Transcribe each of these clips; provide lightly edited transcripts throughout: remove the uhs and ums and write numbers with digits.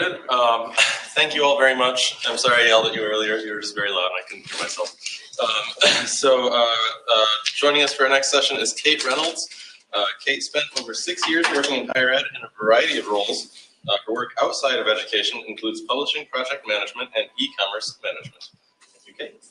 Good. Thank you all very much. I'm sorry I yelled at you earlier. You were just very loud and I couldn't hear myself. Joining us for our next session is Kate Reynolds. Kate spent over 6 years working in higher ed in a variety of roles. Her work outside of education includes publishing, project management, and e-commerce management. Thank you, Kate.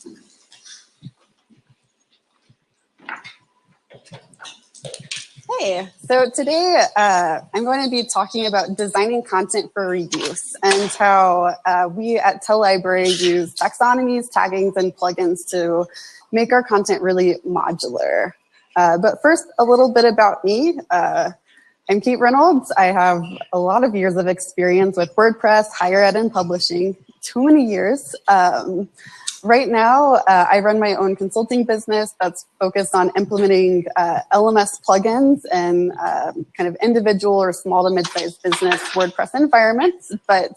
Hey, so today I'm going to be talking about designing content for reuse and how we at TEL Library use taxonomies, taggings, and plugins to make our content really modular. But first, a little bit about me. I'm Kate Reynolds. I have a lot of years of experience with WordPress, higher ed, and publishing. Too many years. Right now, I run my own consulting business that's focused on implementing LMS plugins and kind of individual or small to mid-sized business WordPress environments. But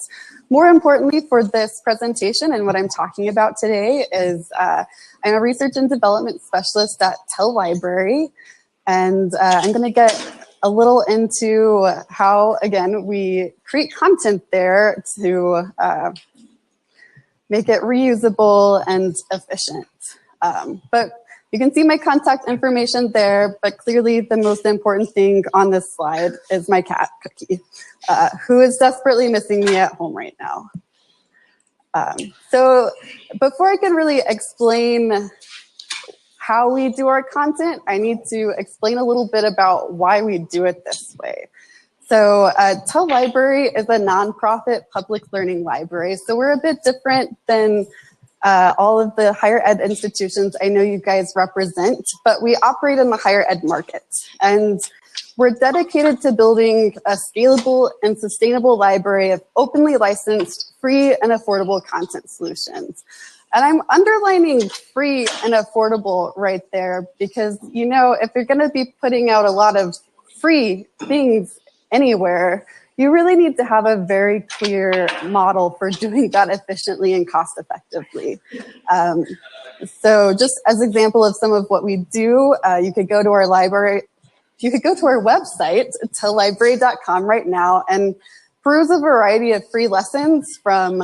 more importantly for this presentation and what I'm talking about today is I'm a research and development specialist at TEL Library. And I'm going to get a little into how, again, we create content there to make it reusable and efficient. But you can see my contact information there, but clearly the most important thing on this slide is my cat, Cookie, who is desperately missing me at home right now. So before I can really explain how we do our content, I need to explain a little bit about why we do it this way. So TEL Library is a nonprofit public learning library. So we're a bit different than all of the higher ed institutions I know you guys represent, but we operate in the higher ed market. And we're dedicated to building a scalable and sustainable library of openly licensed, free and affordable content solutions. And I'm underlining free and affordable right there because, you know, if you're going to be putting out a lot of free things anywhere, you really need to have a very clear model for doing that efficiently and cost effectively. So just as an example of some of what we do, you could go to our library, you could go to our website, tellibrary.com right now and peruse a variety of free lessons from,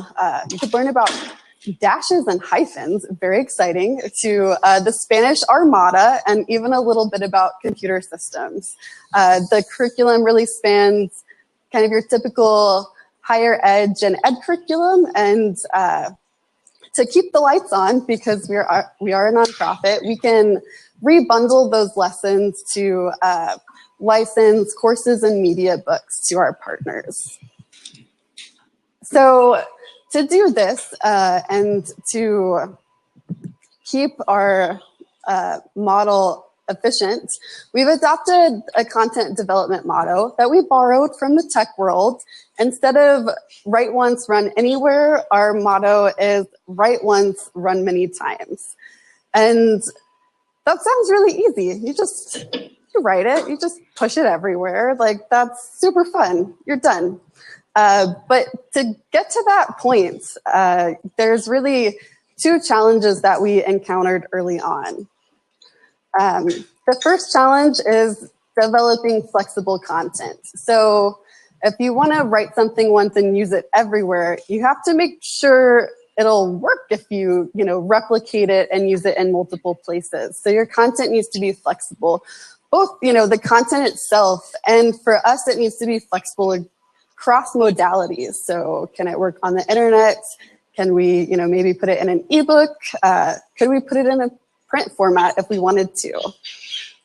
you could learn about dashes and hyphens, very exciting, to the Spanish Armada, and even a little bit about computer systems. The curriculum really spans kind of your typical higher ed gen ed curriculum, and to keep the lights on, because we are a nonprofit, we can rebundle those lessons to license courses and media books to our partners. So to do this and to keep our model efficient, we've adopted a content development motto that we borrowed from the tech world. Instead of write once, run anywhere, our motto is write once, run many times. And that sounds really easy. You write it, you just push it everywhere. Like, that's super fun. You're done. But to get to that point, there's really two challenges that we encountered early on. The first challenge is developing flexible content. So if you want to write something once and use it everywhere, you have to make sure it'll work if you replicate it and use it in multiple places. So your content needs to be flexible, both the content itself, and for us it needs to be flexible cross modalities. So can it work on the internet? Can we, maybe put it in an ebook? Could we put it in a print format if we wanted to?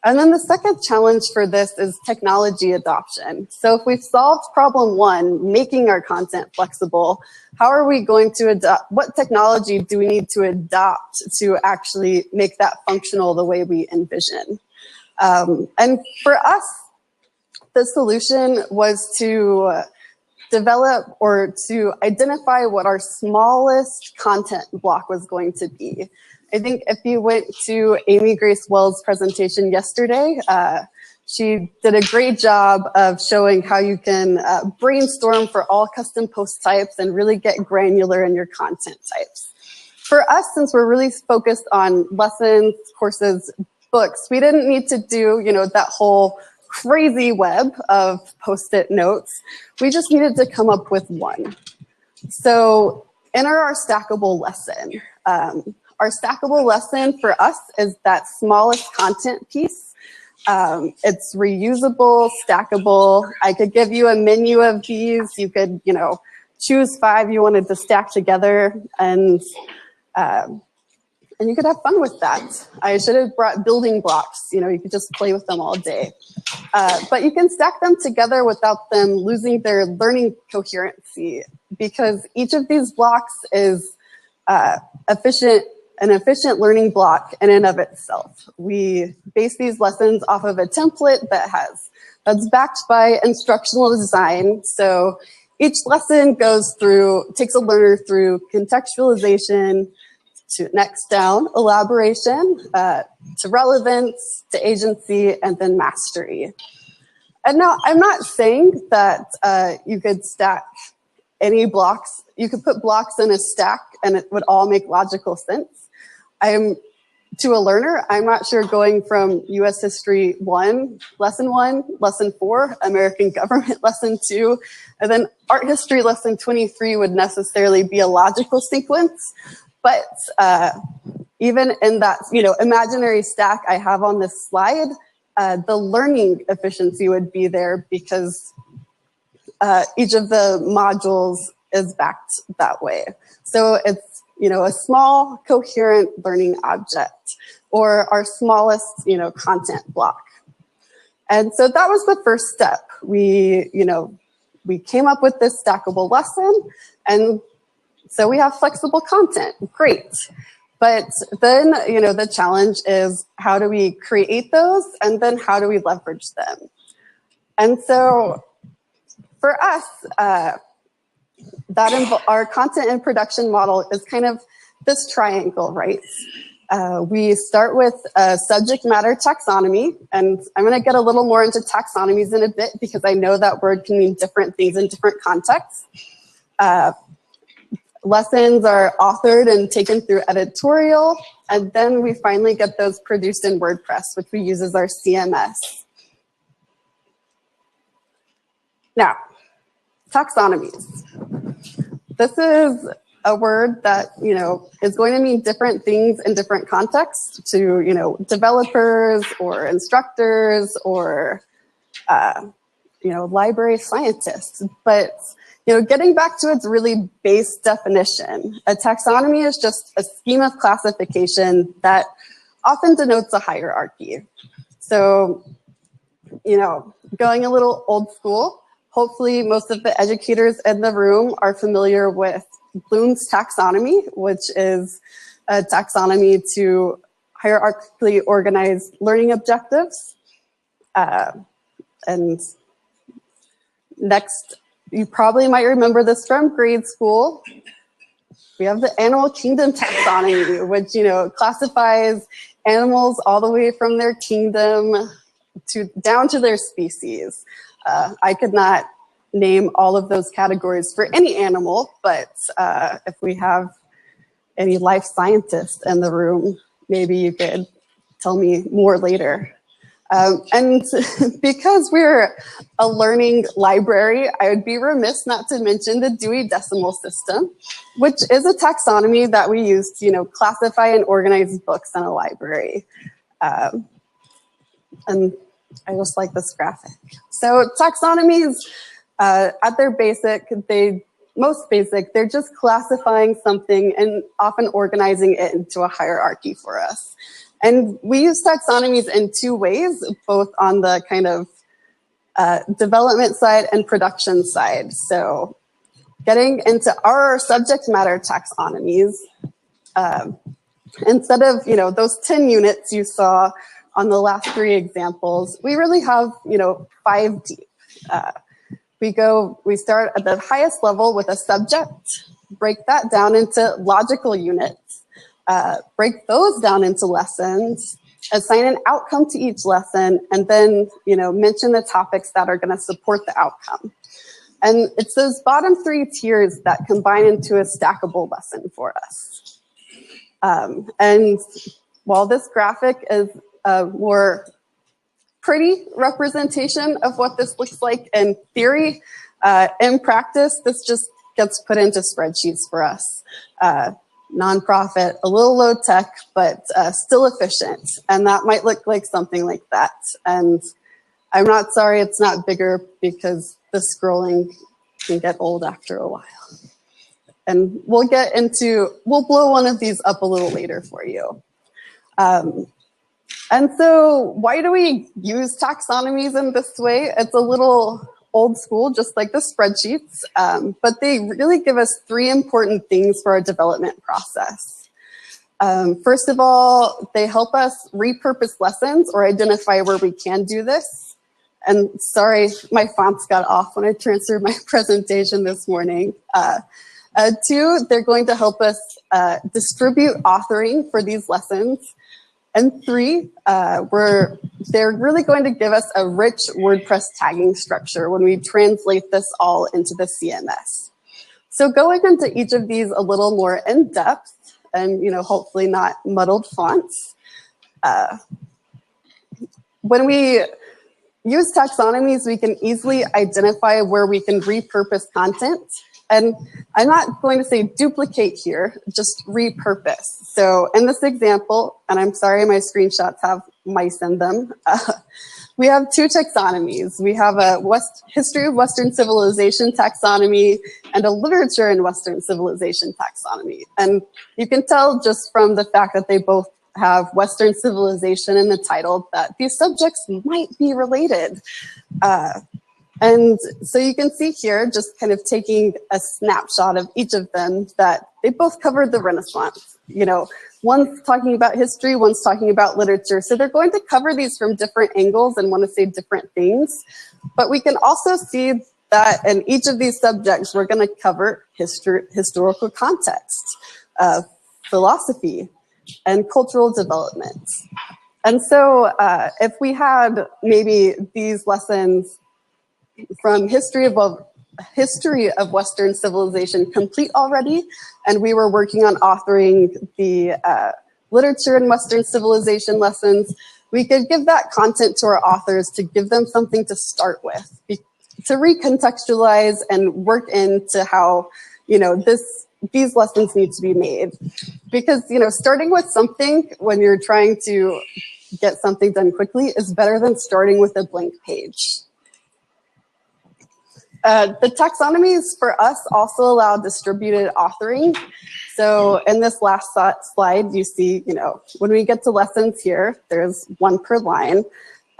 And then the second challenge for this is technology adoption. So if we've solved problem one, making our content flexible, how are we going to adopt? What technology do we need to adopt to actually make that functional the way we envision? And for us, the solution was to develop or to identify what our smallest content block was going to be. I think if you went to Amy Grace Wells' presentation yesterday, she did a great job of showing how you can brainstorm for all custom post types and really get granular in your content types. For us, since we're really focused on lessons, courses, books, we didn't need to do, that whole crazy web of post-it notes. We just needed to come up with one. So enter our stackable lesson. Our stackable lesson for us is that smallest content piece. It's reusable, stackable. I could give you a menu of these. You could, choose 5 you wanted to stack together, and you could have fun with that. I should have brought building blocks. You could just play with them all day. But you can stack them together without them losing their learning coherency, because each of these blocks is an efficient learning block in and of itself. We base these lessons off of a template that's backed by instructional design. So each lesson takes a learner through contextualization, to next down, elaboration, to relevance, to agency, and then mastery. And now I'm not saying that you could stack any blocks. You could put blocks in a stack and it would all make logical sense. To a learner, I'm not sure going from US History 1, Lesson 4, American Government Lesson 2, and then Art History Lesson 23 would necessarily be a logical sequence. But even in that, imaginary stack I have on this slide, the learning efficiency would be there because each of the modules is backed that way. So it's, a small coherent learning object, or our smallest, content block. And so that was the first step. We came up with this stackable lesson, and so we have flexible content. Great. But then, the challenge is, how do we create those, and then how do we leverage them? And so for us, our content and production model is kind of this triangle, right? We start with a subject matter taxonomy, and I'm going to get a little more into taxonomies in a bit because I know that word can mean different things in different contexts. Lessons are authored and taken through editorial, and then we finally get those produced in WordPress, which we use as our CMS. Now, taxonomies. This is a word that, is going to mean different things in different contexts to, developers or instructors or, library scientists. But, getting back to its really base definition, a taxonomy is just a scheme of classification that often denotes a hierarchy. So, going a little old school, hopefully most of the educators in the room are familiar with Bloom's taxonomy, which is a taxonomy to hierarchically organize learning objectives. And next, you probably might remember this from grade school. We have the animal kingdom taxonomy, which, classifies animals all the way from their kingdom down to their species. I could not name all of those categories for any animal, but if we have any life scientists in the room, maybe you could tell me more later. And because we're a learning library, I would be remiss not to mention the Dewey Decimal System, which is a taxonomy that we use to, classify and organize books in a library. And I just like this graphic. So taxonomies, at their most basic, they're just classifying something and often organizing it into a hierarchy for us. And we use taxonomies in 2 ways, both on the kind of development side and production side. So getting into our subject matter taxonomies, instead of, those 10 units you saw on the last 3 examples, we really have, 5 deep. We start at the highest level with a subject, break that down into logical units, break those down into lessons, assign an outcome to each lesson, and then, mention the topics that are going to support the outcome. And it's those bottom 3 tiers that combine into a stackable lesson for us. And while this graphic is a more pretty representation of what this looks like in theory, in practice, this just gets put into spreadsheets for us. Nonprofit, a little low tech, but still efficient. And that might look like something like that. And I'm not sorry it's not bigger, because the scrolling can get old after a while. And we'll blow one of these up a little later for you. And so why do we use taxonomies in this way? It's a little old school, just like the spreadsheets, but they really give us three important things for our development process. First of all, they help us repurpose lessons or identify where we can do this. And sorry, my fonts got off when I transferred my presentation this morning. Two, they're going to help us distribute authoring for these lessons. And three, they're really going to give us a rich WordPress tagging structure when we translate this all into the CMS. So going into each of these a little more in depth, and hopefully not muddled fonts. When we use taxonomies, we can easily identify where we can repurpose content. And I'm not going to say duplicate here, just repurpose. So in this example, and I'm sorry my screenshots have mice in them, we have two taxonomies. We have a history of Western civilization taxonomy and a literature in Western civilization taxonomy. And you can tell just from the fact that they both have Western civilization in the title that these subjects might be related. And so you can see here, just kind of taking a snapshot of each of them, that they both covered the Renaissance. One's talking about history, one's talking about literature. So they're going to cover these from different angles and want to say different things. But we can also see that in each of these subjects, we're going to cover historical context, philosophy, and cultural development. And so if we had maybe these lessons from history of Western civilization complete already, and we were working on authoring the literature and Western civilization lessons, we could give that content to our authors to give them something to start with, to recontextualize and work into how these lessons need to be made. Because starting with something when you're trying to get something done quickly is better than starting with a blank page. The taxonomies for us also allow distributed authoring. So in this last slide, you see, when we get to lessons here, there's one per line.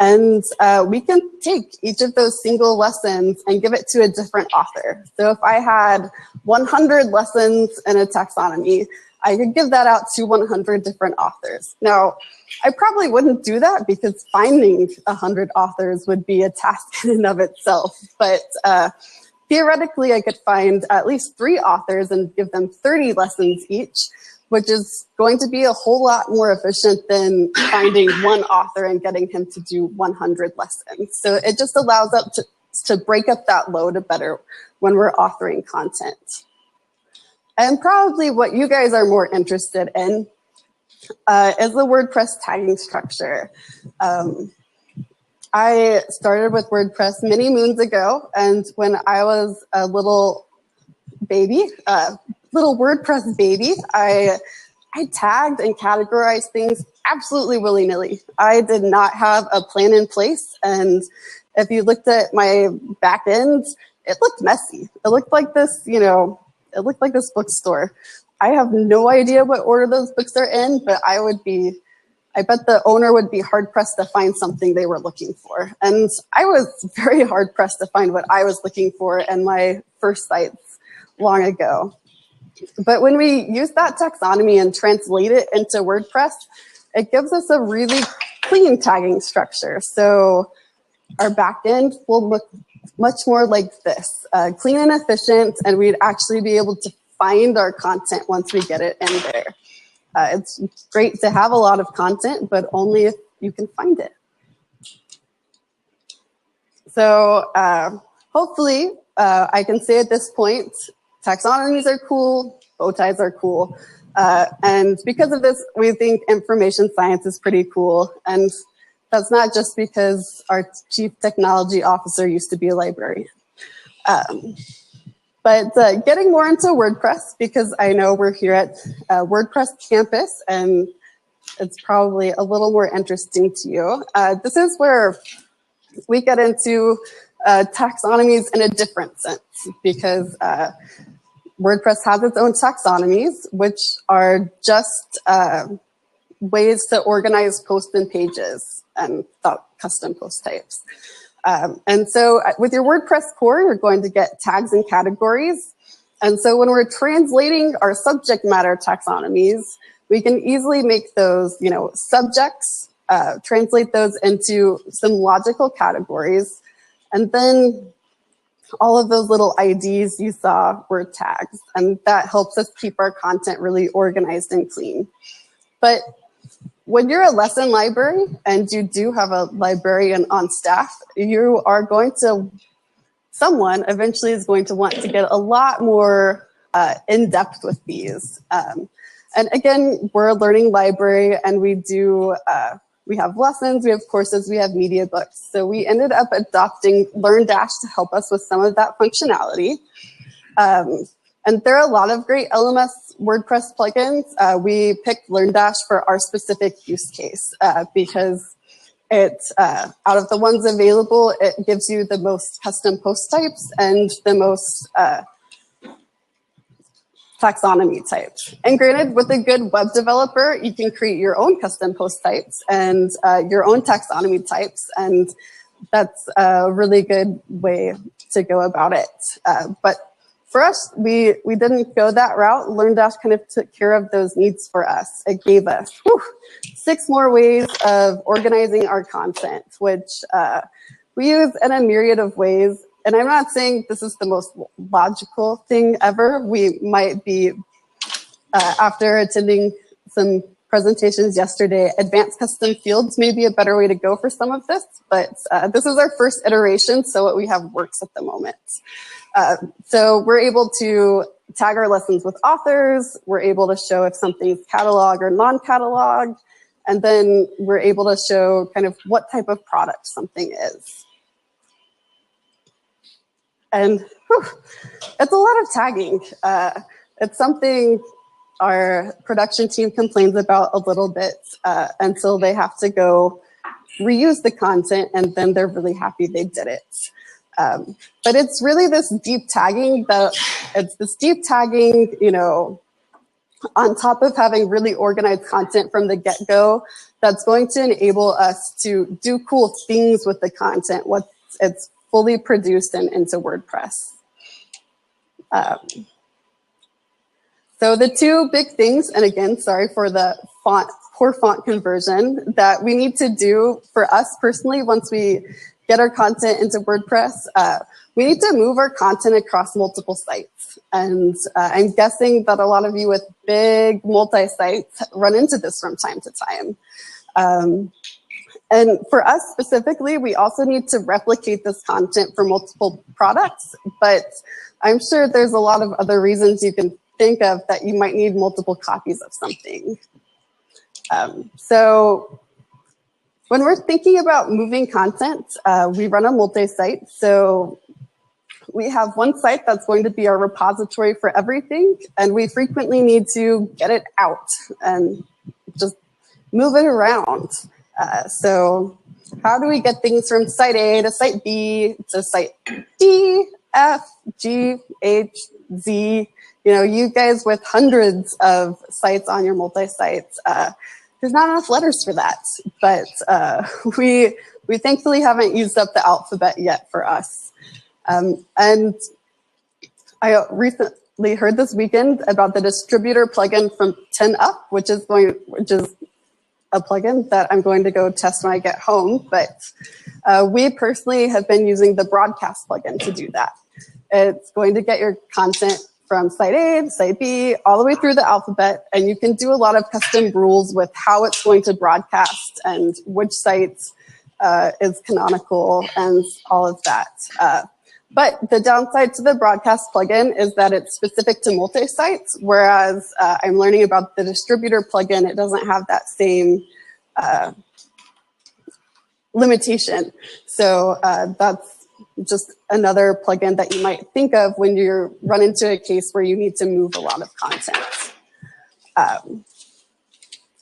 And we can take each of those single lessons and give it to a different author. So if I had 100 lessons in a taxonomy, I could give that out to 100 different authors. Now, I probably wouldn't do that because finding 100 authors would be a task in and of itself. But theoretically, I could find at least 3 authors and give them 30 lessons each, which is going to be a whole lot more efficient than finding one author and getting him to do 100 lessons. So it just allows us to break up that load a better when we're authoring content. And probably what you guys are more interested in is the WordPress tagging structure. I started with WordPress many moons ago, and when I was a little baby, little WordPress baby, I tagged and categorized things absolutely willy-nilly. I did not have a plan in place, and if you looked at my back end, it looked messy. It looked like this, it looked like this bookstore. I have no idea what order those books are in, but I bet the owner would be hard-pressed to find something they were looking for. And I was very hard-pressed to find what I was looking for in my first sites long ago. But when we use that taxonomy and translate it into WordPress, it gives us a really clean tagging structure. So our backend will look much more like this, clean and efficient, and we'd actually be able to find our content once we get it in there. It's great to have a lot of content, but only if you can find it. So hopefully, I can say at this point, taxonomies are cool, bow ties are cool. And because of this, we think information science is pretty cool. And that's not just because our chief technology officer used to be a librarian. But getting more into WordPress, because I know we're here at WordPress Campus, and it's probably a little more interesting to you. This is where we get into taxonomies in a different sense, because WordPress has its own taxonomies, which are just ways to organize posts and pages and custom post types. And so with your WordPress core, you're going to get tags and categories. And so when we're translating our subject matter taxonomies, we can easily make those, subjects, translate those into some logical categories. And then all of those little IDs you saw were tags. And that helps us keep our content really organized and clean. But when you're a lesson library and you do have a librarian on staff, you are going to, someone eventually is going to want to get a lot more in depth with these. And again, we're a learning library, and we have lessons, we have courses, we have media books. So we ended up adopting LearnDash to help us with some of that functionality. And there are a lot of great LMS WordPress plugins. We picked LearnDash for our specific use case because it's out of the ones available, it gives you the most custom post types and the most taxonomy types. And granted, with a good web developer, you can create your own custom post types and your own taxonomy types. And that's a really good way to go about it. But for us, we didn't go that route. LearnDash kind of took care of those needs for us. It gave us 6 more ways of organizing our content, which we use in a myriad of ways. And I'm not saying this is the most logical thing ever. We might be, after attending some presentations yesterday, advanced custom fields may be a better way to go for some of this, but this is our first iteration, so what we have works at the moment. So we're able to tag our lessons with authors, we're able to show if something's catalog or non-catalog, and then we're able to show kind of what type of product something is. And it's a lot of tagging. It's something our production team complains about a little bit until they have to go reuse the content, and then they're really happy they did it. But it's really this deep tagging on top of having really organized content from the get-go that's going to enable us to do cool things with the content once it's fully produced and into WordPress. So the 2 big things, and again, sorry for the poor font conversion, that we need to do for us personally once we get our content into WordPress, we need to move our content across multiple sites. And I'm guessing that a lot of you with big multi-sites run into this from time to time. And for us specifically, we also need to replicate this content for multiple products, but I'm sure there's a lot of other reasons you can think of that you might need multiple copies of something. So when we're thinking about moving content, we run a multi-site. So we have one site that's going to be our repository for everything, and we frequently need to get it out and just move it around. So how do we get things from site A to site B to site D, F, G, H, Z? You guys with hundreds of sites on your multi-sites, there's not enough letters for that. But we thankfully haven't used up the alphabet yet for us. And I recently heard this weekend about the distributor plugin from 10up, which is a plugin that I'm going to go test when I get home. But we personally have been using the broadcast plugin to do that. It's going to get your content from site A to site B, all the way through the alphabet, and you can do a lot of custom rules with how it's going to broadcast and which site is canonical and all of that. But the downside to the broadcast plugin is that it's specific to multi-sites, whereas I'm learning about the distributor plugin, it doesn't have that same limitation. So that's just another plugin that you might think of when you run into a case where you need to move a lot of content.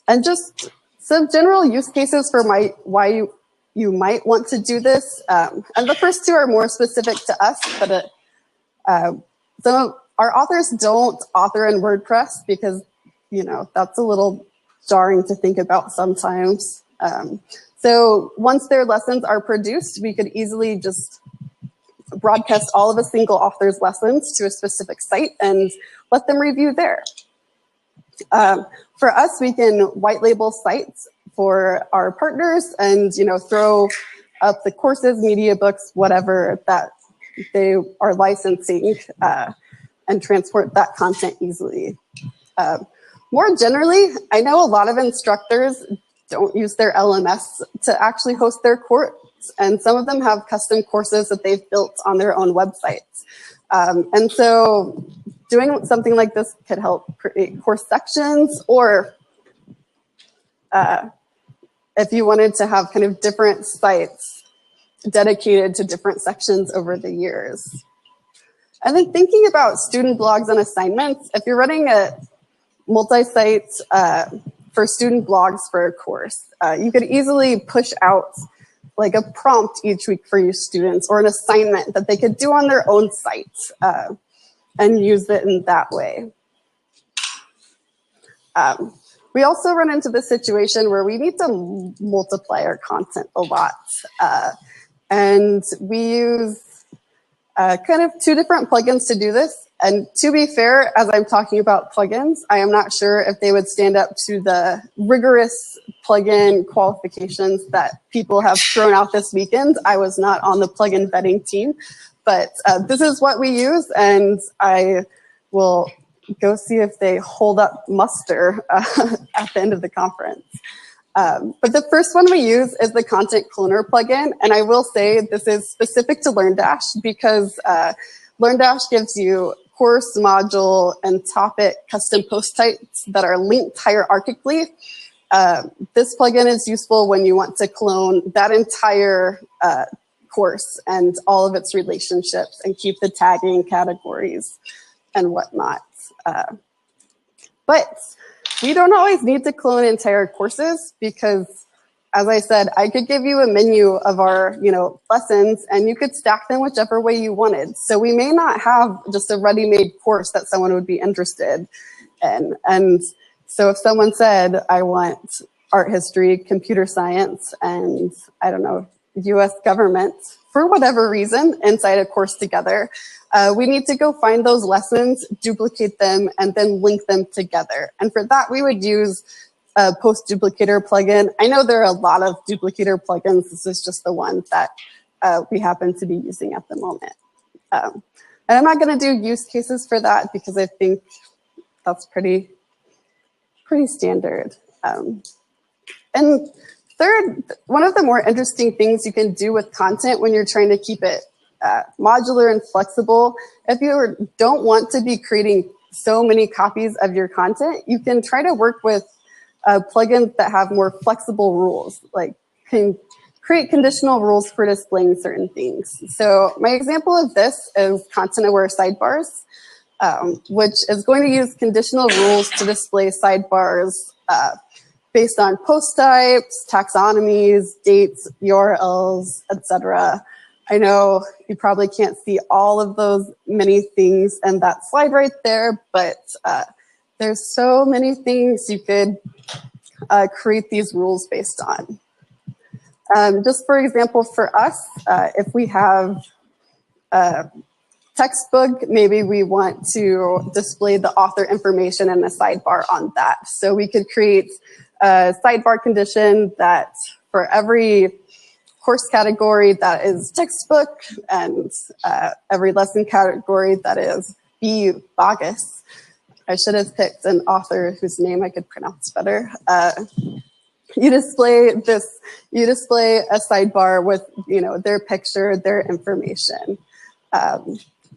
And just some general use cases for why you might want to do this. And the first two are more specific to us, but some of our authors don't author in WordPress because, that's a little jarring to think about sometimes. So once their lessons are produced, we could easily just broadcast all of a single author's lessons to a specific site and let them review there. For us, we can white label sites for our partners and, throw up the courses, media books, whatever that they are licensing and transport that content easily. More generally, I know a lot of instructors don't use their LMS to actually host their course, and some of them have custom courses that they've built on their own websites. And so doing something like this could help create course sections, or if you wanted to have kind of different sites dedicated to different sections over the years. And then thinking about student blogs and assignments, if you're running a multi-site for student blogs for a course, you could easily push out like a prompt each week for your students, or an assignment that they could do on their own site and use it in that way. We also run into the situation where we need to multiply our content a lot. And we use kind of two different plugins to do this. And to be fair, as I'm talking about plugins, I am not sure if they would stand up to the rigorous plugin qualifications that people have thrown out this weekend. I was not on the plugin vetting team, but this is what we use, and I will go see if they hold up muster at the end of the conference. But the first one we use is the Content Cloner plugin, and I will say this is specific to LearnDash because LearnDash gives you course, module, and topic custom post types that are linked hierarchically. This plugin is useful when you want to clone that entire course and all of its relationships and keep the tagging, categories, and whatnot. But we don't always need to clone entire courses because, as I said, I could give you a menu of our, lessons, and you could stack them whichever way you wanted. So we may not have just a ready-made course that someone would be interested in. And so if someone said, I want art history, computer science, and I don't know, US government, for whatever reason, inside a course together, we need to go find those lessons, duplicate them, and then link them together. And for that, we would use a post duplicator plugin. I know there are a lot of duplicator plugins. This is just the one that we happen to be using at the moment. And I'm not going to do use cases for that because I think that's pretty standard. And third, one of the more interesting things you can do with content when you're trying to keep it modular and flexible, if you don't want to be creating so many copies of your content, you can try to work with plugins that have more flexible rules, like can create conditional rules for displaying certain things. So my example of this is content-aware sidebars, which is going to use conditional rules to display sidebars based on post types, taxonomies, dates, URLs, etc. I know you probably can't see all of those many things in that slide right there, but there's so many things you could create these rules based on. Just for example, for us, if we have a textbook, maybe we want to display the author information in a sidebar on that. So we could create a sidebar condition that for every course category that is textbook and every lesson category that is B. Bogus. I should have picked an author whose name I could pronounce better. You display a sidebar with, their picture, their information.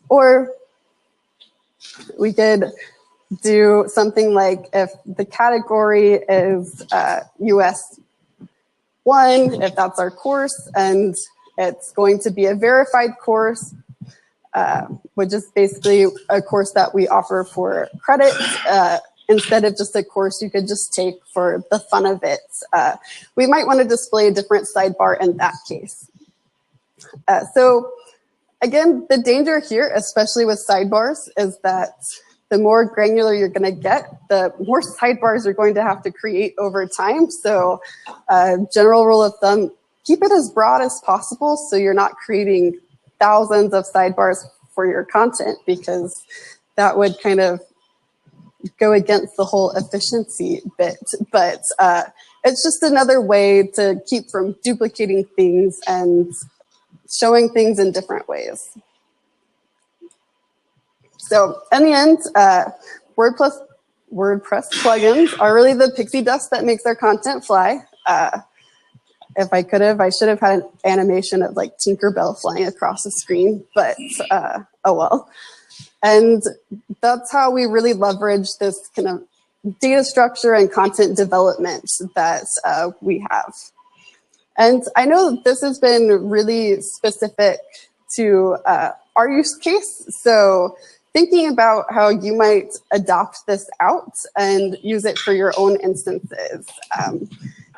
Or we could do something like if the category is US 1, if that's our course, and It's going to be a verified course, which is basically a course that we offer for credit instead of just a course you could just take for the fun of it. We might want to display a different sidebar in that case. So again, the danger here, especially with sidebars, is that the more granular you're going to get, the more sidebars you're going to have to create over time. So general rule of thumb, keep it as broad as possible so you're not creating thousands of sidebars for your content, because that would kind of go against the whole efficiency bit. But it's just another way to keep from duplicating things and showing things in different ways. So in the end, WordPress plugins are really the pixie dust that makes our content fly. If I could have, I should have had an animation of like Tinkerbell flying across the screen, but oh well. And that's how we really leverage this kind of data structure and content development that we have. And I know this has been really specific to our use case. So thinking about how you might adopt this out and use it for your own instances.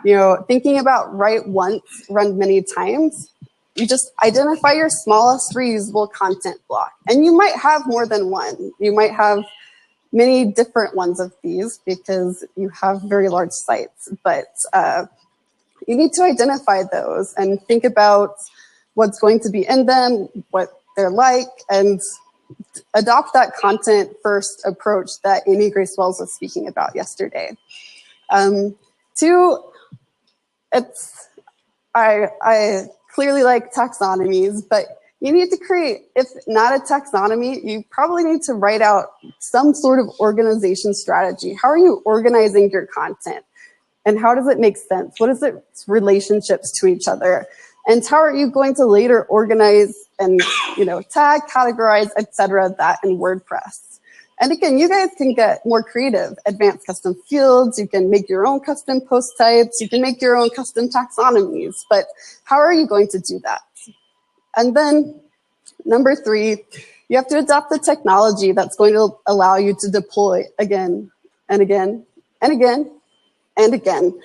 You know, thinking about write once, run many times. You just identify your smallest reusable content block. And you might have more than one. You might have many different ones of these because you have very large sites. But you need to identify those and think about what's going to be in them, what they're like, and adopt that content first approach that Amy Grace Wells was speaking about yesterday. Two, I clearly like taxonomies, but you need to create, if not a taxonomy, you probably need to write out some sort of organization strategy. How are you organizing your content? And how does it make sense? What is its relationships to each other? And how are you going to later organize and, you know, tag, categorize, etc. that in WordPress? And again, you guys can get more creative, advanced custom fields. You can make your own custom post types. You can make your own custom taxonomies. But how are you going to do that? And then number three, you have to adopt the technology that's going to allow you to deploy again and again and again and again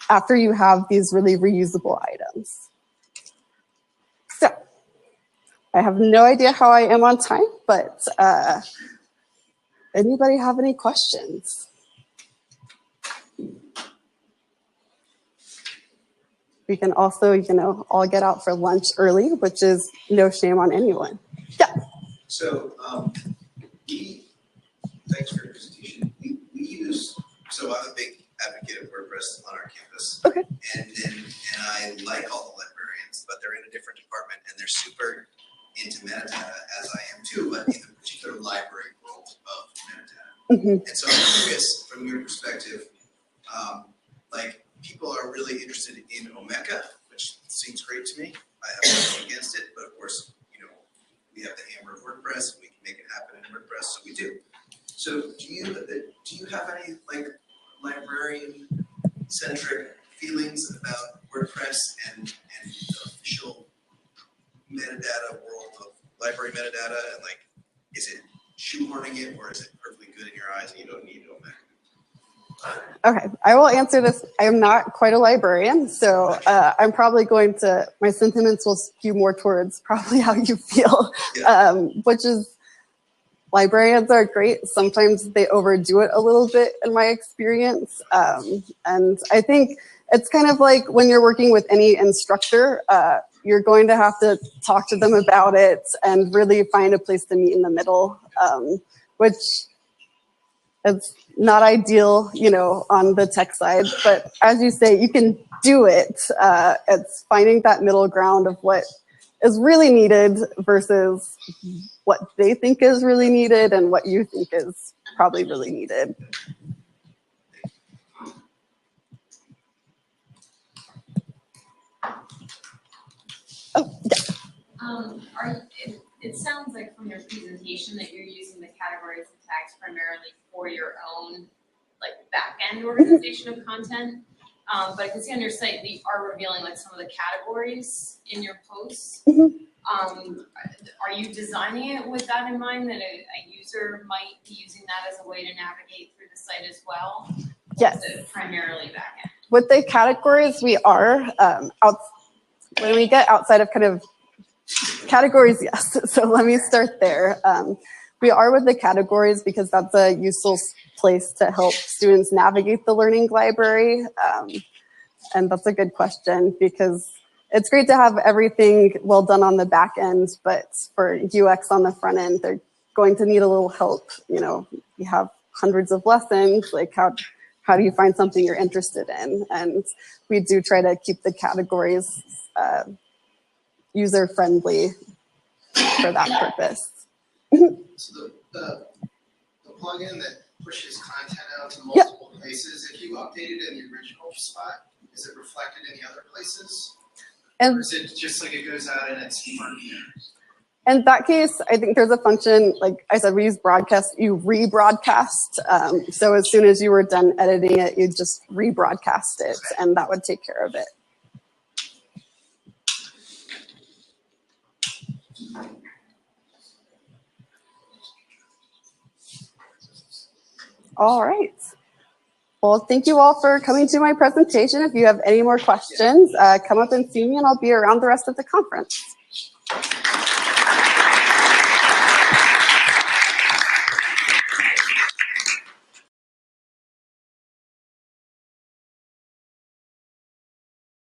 after you have these really reusable items. So I have no idea how I am on time, but anybody have any questions? We can also, you know, all get out for lunch early, which is no shame on anyone. Yeah. So thanks for your presentation. We use, so I'm a big advocate of WordPress on our campus. Okay. And I like all the librarians, but they're in a different department and they're super into metadata, as I am too, but in the particular library world of metadata. Mm-hmm. And so I'm curious, from your perspective, like people are really interested in Omeka, which seems great to me. I have nothing against it, but of course, you know, we have the hammer of WordPress and we can make it happen in WordPress, so we do. So do you have any like librarian-centric feelings about WordPress and the official metadata world of library metadata, and like, is it shoehorning it or is it perfectly good in your eyes and you don't need Omeka? Okay, I will answer this. I am not quite a librarian, so I'm probably going to, my sentiments will skew more towards probably how you feel, Yeah. Which is librarians are great. Sometimes they overdo it a little bit in my experience. And I think it's kind of like when you're working with any instructor, you're going to have to talk to them about it and really find a place to meet in the middle, which is not ideal, you know, on the tech side. But as you say, you can do it. It's finding that middle ground of what is really needed versus what they think is really needed and what you think is probably really needed. Oh, yeah. It sounds like from your presentation that you're using the categories and tags primarily for your own like back-end organization of content. But I can see on your site that you are revealing like some of the categories in your posts. Are you designing it with that in mind, that a user might be using that as a way to navigate through the site as well? Yes. Or is it primarily backend? With the categories, we are, when we get outside of kind of categories, yes. So let me start there. We are with the categories because that's a useful place to help students navigate the learning library. And that's a good question because it's great to have everything well done on the back end, but for UX on the front end, they're going to need a little help. You know, you have hundreds of lessons, like how do you find something you're interested in? And we do try to keep the categories user-friendly for that purpose. So the plugin that pushes content out to multiple places, if you update it in the original spot, is it reflected in the other places? Or is it just like it goes out and it's marked? In that case, I think there's a function, like I said, we use broadcast, you rebroadcast. So as soon as you were done editing it, you just rebroadcast it, and that would take care of it. All right. Well, thank you all for coming to my presentation. If you have any more questions, come up and see me, and I'll be around the rest of the conference.